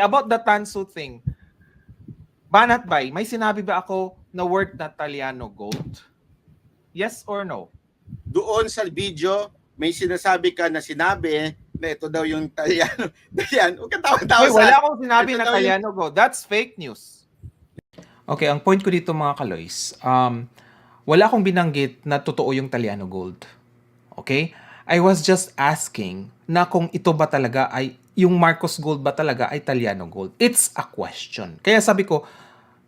About the Tansu thing, Banat Bay, may sinabi ba ako na worth na Taliano Gold? Yes or no? Doon sa video, may sinasabi ka na sinabi na ito daw yung Taliano. Yan, huwag ka tawa-tawa Wala akong sinabi ito na daw yung- Taliano Gold. That's fake news. Okay, ang point ko dito mga kaloys, wala akong binanggit na totoo yung Taliano Gold. Okay? I was just asking na kung ito ba talaga ay, yung Marcos Gold ba talaga ay Taliano Gold? It's a question. Kaya sabi ko,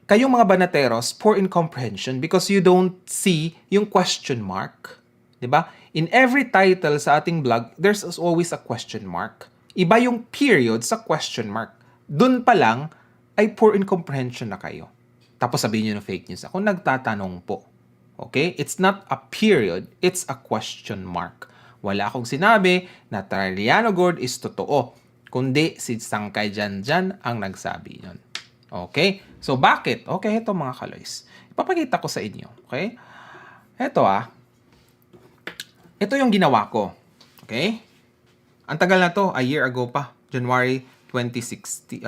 kayong mga banateros, poor in comprehension because you don't see yung question mark. 'Di ba? In every title sa ating blog, there's always a question mark. Iba yung period sa question mark. Doon pa lang ay poor in comprehension na kayo. Tapos sabihin nyo ng fake news. Ako nagtatanong po. Okay? It's not a period, it's a question mark. Wala akong sinabi na Taliano Gold is totoo. Kundi si Sangkay Janjan ang nagsabi yun. Okay? So, bakit? Okay, ito mga kaloys. Ipapakita ko sa inyo. Okay? Ito Ito yung ginawa ko. Okay? Ang tagal na to, a year ago pa. January 2022.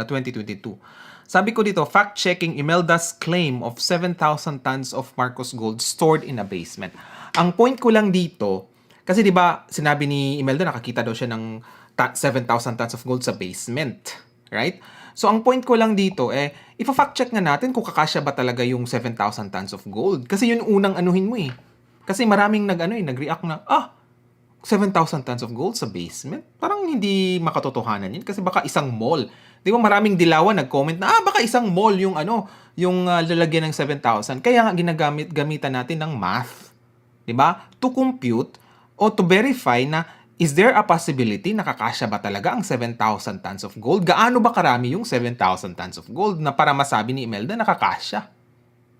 Sabi ko dito, fact-checking Imelda's claim of 7,000 tons of Marcos Gold stored in a basement. Ang point ko lang dito, kasi di ba sinabi ni Imelda nakakita daw siya ng 7,000 tons of gold sa basement. Right? So, ang point ko lang dito, ipa-fact check nga natin kung kakasya ba talaga yung 7,000 tons of gold. Kasi yun unang anuhin mo eh. Kasi maraming nag-react na, 7,000 tons of gold sa basement? Parang hindi makatotohanan yun. Kasi baka isang mall. Di ba maraming dilawan nag-comment na, baka isang mall yung lalagyan ng 7,000. Kaya nga gamitan natin ng math. Di ba? To compute o to verify na is there a possibility na kakasya ba talaga ang 7,000 tons of gold? Gaano ba karami yung 7,000 tons of gold na para masabi ni Imelda na kakasya?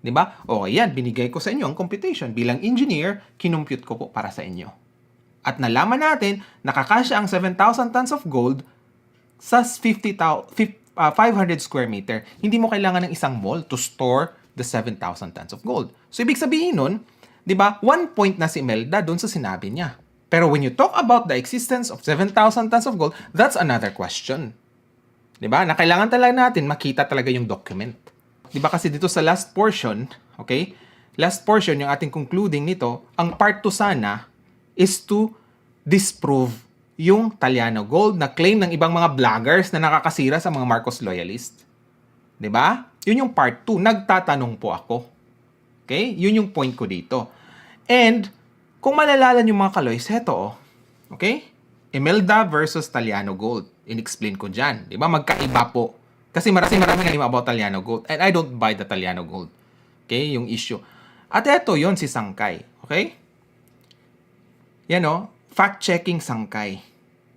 Diba? O yan, binigay ko sa inyo ang computation. Bilang engineer, kinumpute ko po para sa inyo. At nalaman natin na kakasya ang 7,000 tons of gold sa 500 square meter. Hindi mo kailangan ng isang mall to store the 7,000 tons of gold. So, ibig sabihin nun, diba, 1 point na si Imelda doon sa sinabi niya. Pero when you talk about the existence of 7,000 tons of gold, that's another question. Diba? Na kailangan talaga natin makita talaga yung document. Diba kasi dito sa last portion, okay? Last portion, yung ating concluding nito, ang part 2 sana is to disprove yung Taliano Gold na claim ng ibang mga vloggers na nakakasira sa mga Marcos loyalist. Diba? Yun yung part 2. Nagtatanong po ako. Okay? Yun yung point ko dito. And, kung malalalan yung mga kaloys, heto okay? Imelda versus Taliano Gold. In-explain ko dyan. Diba? Magkaiba po. Kasi maraming nalima about Taliano Gold. And I don't buy the Taliano Gold. Okay? Yung issue. At eto yon si Sangkay. Okay? Yan fact-checking Sangkay.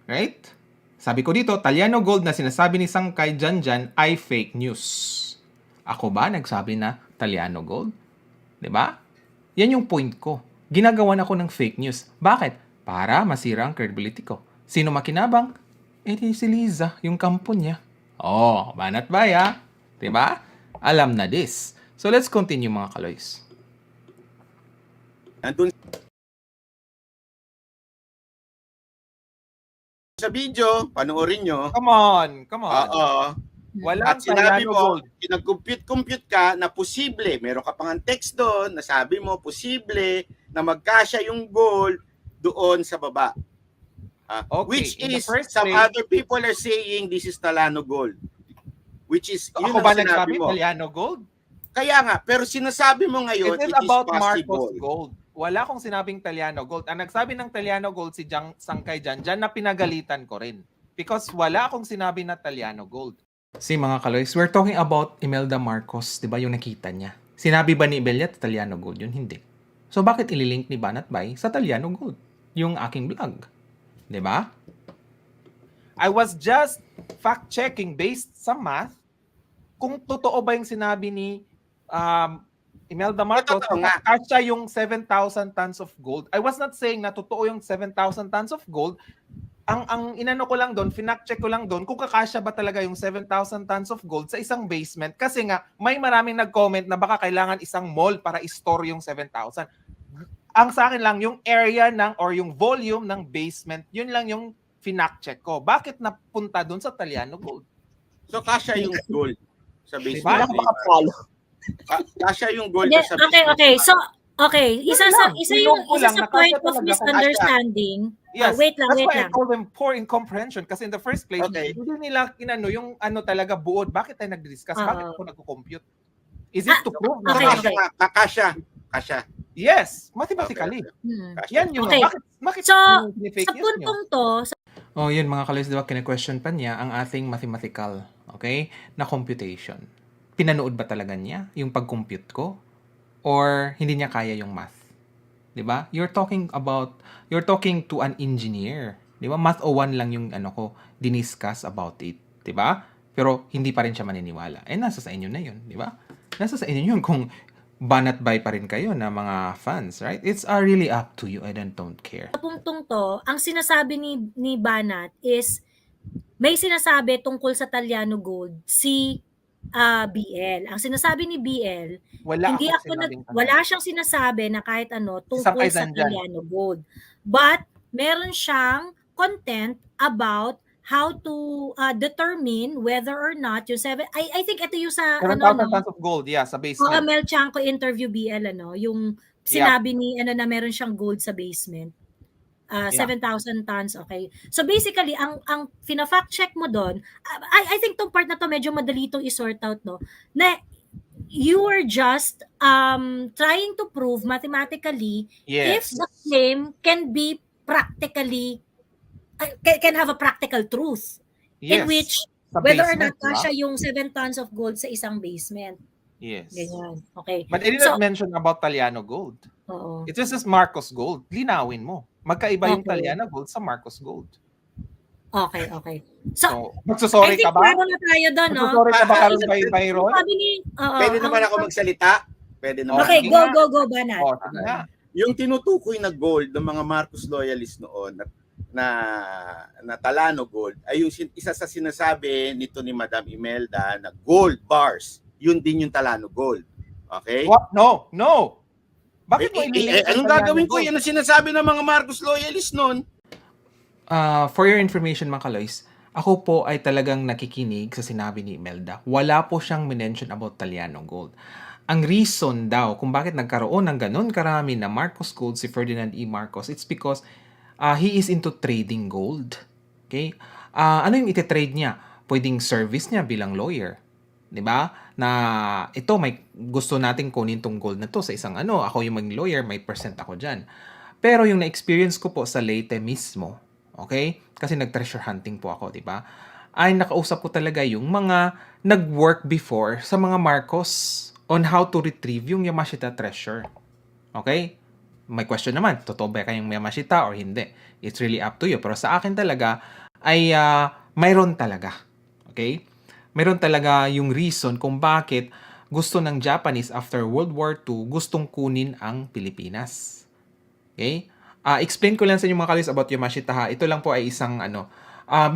Right? Sabi ko dito, Taliano Gold na sinasabi ni Sangkay Janjan ay fake news. Ako ba nagsabi na Taliano Gold? Diba? Yan yung point ko. Ginagawan ako ng fake news. Bakit? Para masira ang credibility ko. Sino makinabang? Si Liza, yung kampo niya. Banat baya. Diba? Alam na this. So let's continue mga kaloys. Nandun sa video, panoorin nyo. Come on. Oo. Walang At sinabi Taliano mo, Gold. pinag-compute ka na posible, meron ka pang text doon, nasabi mo, posible na magkasya yung gold doon sa baba. Okay, Which in the is, first some place, other people are saying this is Taliano Gold. Which is, yun ako ang ba sinabi nagsabi mo. Taliano Gold? Kaya nga, pero sinasabi mo ngayon, It is it is about possible. Marcos Gold. Wala akong sinabing Taliano Gold. Ang nagsabi ng Taliano Gold si Sangkay Janjan na pinagalitan ko rin. Because wala akong sinabi na Taliano Gold. Si mga kaloys, we're talking about Imelda Marcos, di ba yung nakita niya? Sinabi ba ni Imelda Taliano Gold yun? Hindi. So bakit ililink ni Banat Bay sa Taliano Gold? Yung aking vlog. Di ba? I was just fact-checking based sa math kung totoo ba yung sinabi ni Imelda Marcos na kasya yung 7,000 tons of gold. I was not saying na totoo yung 7,000 tons of gold. Ang inano ko lang doon, finact-check ko lang doon kung kakasya ba talaga yung 7,000 tons of gold sa isang basement. Kasi nga, may maraming nag-comment na baka kailangan isang mall para i-store yung 7,000. Ang sa akin lang, yung area or yung volume ng basement, yun lang yung finact-check ko. Bakit napunta doon sa Taliano Gold? So, kasya yung gold sa Diba? basement Wala ka makapalo. Kasya yung gold Hindi, sa okay, basement. okay. So, okay, isa Yun sa lang. isa Tinong ko isa lang sa na kasya point of talaga kung misunderstanding. Yes, Wait lang, that's wait why lang. I told them poor in comprehension kasi in the first place, Okay. hindi nila kinano yung ano talaga buod. Bakit tayo nag-discuss? Bakit ako nag-compute? Is it to prove? So, Okay, na kasya nga. Kasya. Yes, mathematically. Kasya. Yan yung Okay. bakit So, fake Sa news nyo? puntong to, Oh, yun mga kaloys, di ba, kine-question pa niya ang ating mathematical, okay, na computation. Pinanood ba talaga niya yung pag-compute ko? Or hindi niya kaya yung math? Di ba? You're talking to an engineer. Di ba? Math 01 lang yung ano ko, diniscuss about it. Di ba? Pero hindi pa rin siya maniniwala. Eh, nasa sa inyo na yun. Di ba? Nasa sa inyo yun kung banat buy pa rin kayo na mga fans, right? It's really up to you. I don't care. sa puntong to, ang sinasabi ni Banat is may sinasabi tungkol sa Taliano Gold si BL. Ang sinasabi ni BL, wala siyang sinasabi na kahit ano tungkol sa Taliano Gold. But meron siyang content about how to determine whether or not yung I think ito yung sa 7,000 tons of gold, yeah, sa basement. Mel Chanco interview BL yung sinabi ni na meron siyang gold sa basement. 7,000 tons, okay. So basically, ang fina-fact check mo doon, I think tong part na to medyo madali itong i-sort out, no? Na you are just trying to prove mathematically if the claim can be practically can have a practical truth in which whether or not kasya yung 7 tons of gold sa isang basement. Yes. Ganyan. Okay. But it didn't mention about Taliano Gold. Oo. It just says Marcos Gold. Linawin mo. Magkaiba yung Taliano Gold sa Marcos Gold. Okay. So magsusorry ka ba? I think na tayo doon, no? Magsusorry ka ba karon by Byron? Pwede naman ako magsalita? Pwede naman. Okay, go, Banat. Sige nga. Yung tinutukoy na gold ng mga Marcos loyalists noon na Talano Gold ay yung isa sa sinasabi nito ni Madam Imelda na gold bars. Yun din yung Talano Gold. Okay? What? No. Bakit mo anong gagawin ko? Yan ang sinasabi ng mga Marcos loyalists noon. For your information mga kaloys, ako po ay talagang nakikinig sa sinabi ni Imelda. Wala po siyang mention about Taliano Gold. Ang reason daw kung bakit nagkaroon ng ganun karami na Marcos Gold si Ferdinand E. Marcos, it's because he is into trading gold. Okay? Ano yung ite-trade niya? Pwedeng service niya bilang lawyer. 'Di ba? Na ito may gusto nating kunin tong gold na to sa isang ako yung maging lawyer, may percent ako diyan. Pero yung na-experience ko po sa Leyte mismo, okay? Kasi nag-treasure hunting po ako, 'di ba? Ay nakausap ko talaga yung mga nag-work before sa mga Marcos on how to retrieve yung Yamashita treasure. Okay? May question naman, totoo ba kayong Yamashita or hindi? It's really up to you. Pero sa akin talaga ay mayroon talaga. Okay? Mayroon talaga yung reason kung bakit gusto ng Japanese after World War II gustong kunin ang Pilipinas. Okay? Explain ko lang sa inyo mga kaloys about Yamashita ha. Ito lang po ay isang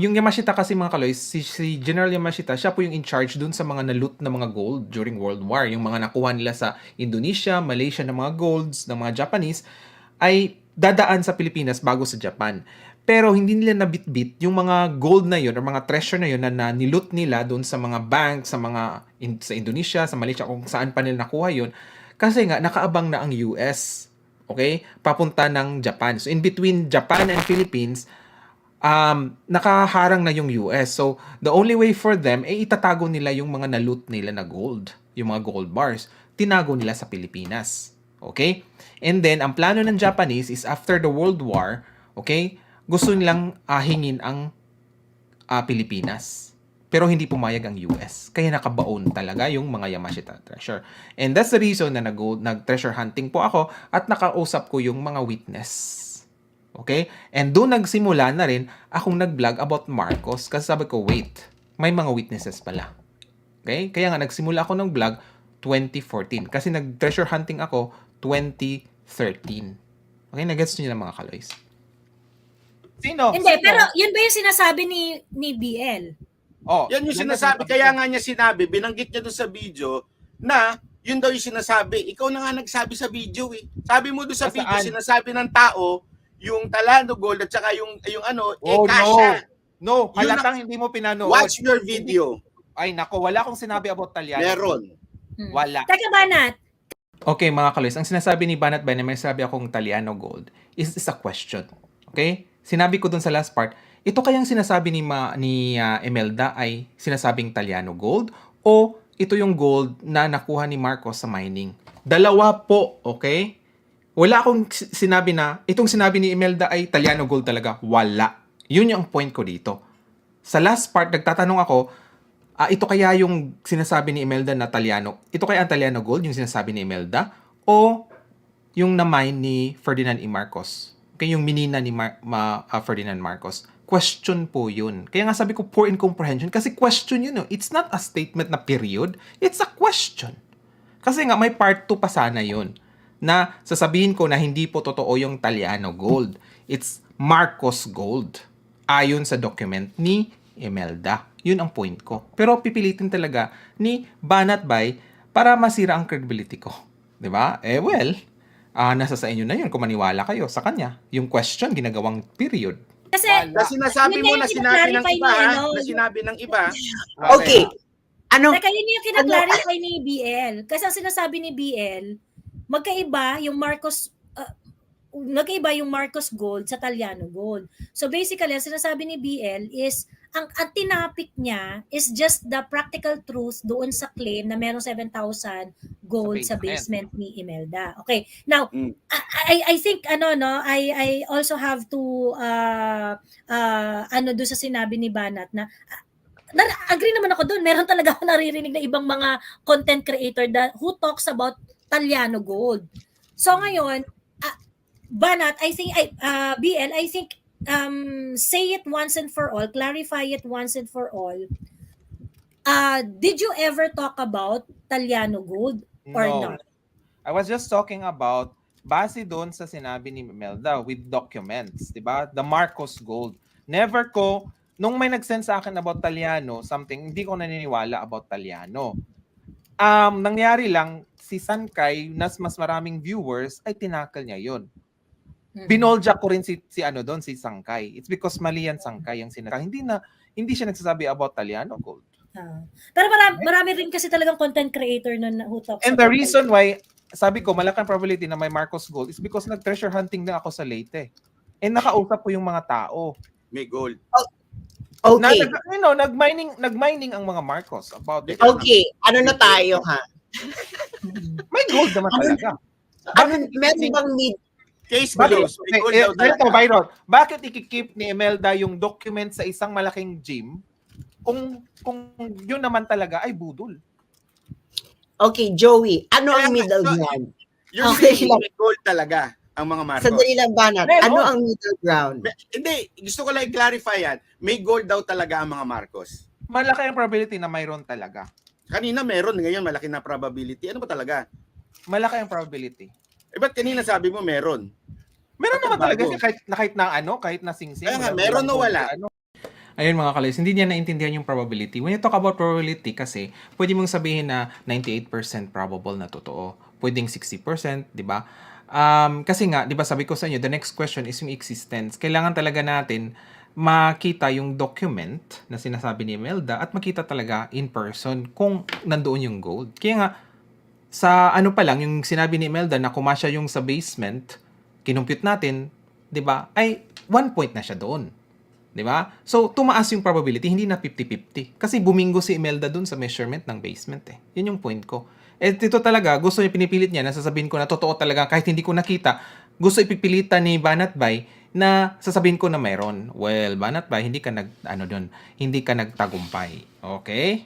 yung Yamashita kasi mga kaloys, si General Yamashita, siya po yung in charge dun sa mga na-loot na mga gold during World War. Yung mga nakuha nila sa Indonesia, Malaysia na mga golds ng mga Japanese ay dadaan sa Pilipinas bago sa Japan. Pero hindi nila nabitbit yung mga gold na yun or mga treasure na yun na niloot nila doon sa mga bank, sa Indonesia, sa Malaysia, kung saan pa nila nakuha yun. Kasi nga, nakaabang na ang US. Okay? Papunta ng Japan. So, in between Japan and Philippines, nakaharang na yung US. So, the only way for them, itatago nila yung mga na-loot nila na gold. Yung mga gold bars. Tinago nila sa Pilipinas. Okay? And then, ang plano ng Japanese is after the World War, okay, gusto nilang hingin ang Pilipinas. Pero hindi pumayag ang US. Kaya nakabaon talaga yung mga Yamashita treasure. And that's the reason na nag-treasure hunting po ako at nakausap ko yung mga witness. Okay? And doon nagsimula na rin akong nag-vlog about Marcos kasi sabi ko, wait, may mga witnesses pala. Okay? Kaya nga nagsimula ako ng vlog 2014 kasi nag-treasure hunting ako 2013. Okay? Nagets nyo na mga kaloys. Sino? Hindi, pero yun ba yung sinasabi ni BL? Yan yung sinasabi. Kaya nga niya sinabi, binanggit niya doon sa video na yun daw yung sinasabi. Ikaw na nga nagsabi sa video eh. Sabi mo doon sa video, sinasabi ng tao, yung Talano Gold at saka yung kasya. No, halatang hindi mo pinanood. Watch your video. Ay, nako, wala akong sinabi about Talyano. Meron. Hmm. Wala. Teka, Banat. Okay, mga kaloys, ang sinasabi ni Banat Bay na may sabi akong Talyano Gold is a question. Okay? Sinabi ko dun sa last part, ito kayang sinasabi ni Imelda ay sinasabing Talyano Gold o ito yung gold na nakuha ni Marcos sa mining? Dalawa po, okay? Wala akong sinabi na itong sinabi ni Imelda ay Talyano Gold talaga. Wala. Yun yung point ko dito. Sa last part, nagtatanong ako, ito kaya yung sinasabi ni Imelda na Talyano? Ito kaya ang Talyano Gold, yung sinasabi ni Imelda? O yung na-mine ni Ferdinand E. Marcos? Okay, yung minina ni Ferdinand Marcos. Question po yun. Kaya nga sabi ko, poor in comprehension. Kasi question yun. It's not a statement na period. It's a question. Kasi nga, may part 2 pa sana yun. Na sasabihin ko na hindi po totoo yung Talyano Gold. It's Marcos Gold. Ayon sa document ni Imelda. Yun ang point ko. Pero pipilitin talaga ni Banat Bay para masira ang credibility ko. 'Di ba? Nasa sa inyo na yun kung maniwala kayo sa kanya. Yung question, ginagawang period. Kasi, Na sinasabi mo yun na yung sinabi ng kinaklarify iba, ni, ano, na sinabi ng iba. Okay. Ano? Teka, yun yung kinaklarify ni BL. Kasi ang sinasabi ni BL, magkaiba yung Marcos Gold sa Talyano Gold. So basically, ang sinasabi ni BL is, ang tinapik niya is just the practical truth doon sa claim na merong 7,000 gold sa basement ni Imelda. Okay. Now, I think I also have to doon sa sinabi ni Banat na agree naman ako doon. Meron talaga ako naririnig na ibang mga content creator who talks about Talyano Gold. So ngayon, Banat, I think BL, I think say it once and for all, clarify it once and for all. Did you ever talk about Talyano Gold or not? I was just talking about base doon sa sinabi ni Imelda with documents, 'di ba? The Marcos Gold. Never ko nung may nag-send sa akin about Talyano, something, hindi ko naniniwala about Talyano. Nangyari lang si Sankay, mas maraming viewers ay tinakal niya 'yon. Binoljak ko rin si Sankay. It's because mali yan Sankay ang sinasabi. Hindi siya nagsasabi about Talyano Gold. Pero marami rin kasi talagang content creator na who talks And the reason why sabi ko malaking probability na may Marcos Gold is because nag-treasure hunting na ako sa Leyte. And nakausap ko yung mga tao. May gold. Okay. Nag-mining ang mga Marcos about it. Okay. Ano na tayo, ha? May gold naman talaga. Meron bang Case closed. May gold daw talaga. Byron, bakit ikikip ni Imelda yung document sa isang malaking gym kung yun naman talaga ay budol? Okay, Joey. Ano ang middle ground? You're Okay. saying may gold talaga ang mga Marcos. Sandali lang, Banat. Meron. Ano ang middle ground? Hindi, gusto ko lang i-clarify yan. May gold daw talaga ang mga Marcos. Malaki ang probability na mayroon talaga. Kanina meron, ngayon malaki na probability. Ano ba talaga? Malaki ang probability. Ba't kanina sabi mo meron? Meron naman Bago. talaga kahit na singsing. Kaya nga, meron o wala? Ayun mga kalis, hindi niya naintindihan yung probability. When you talk about probability kasi, pwede mong sabihin na 98% probable na totoo. Pwedeng 60%, di ba? Kasi nga, di ba sabi ko sa inyo, the next question is yung existence. Kailangan talaga natin makita yung document na sinasabi ni Imelda at makita talaga in person kung nandoon yung gold. Kaya nga, sa ano pa lang, yung sinabi ni Imelda na kumasya yung sa basement, kinumpute natin, 'di ba? Ay 1 point na siya doon. 'Di ba? So tumaas yung probability, hindi na 50-50. Kasi bumingo si Imelda doon sa measurement ng basement eh. 'Yun yung point ko. Dito talaga gusto niya, pinipilit niya na sasabihin ko na totoo talaga kahit hindi ko nakita. Gusto ipipilitan ni Banat Bay na sasabihin ko na meron. Well, Banat Bay, hindi ka hindi ka nagtagumpay. Okay?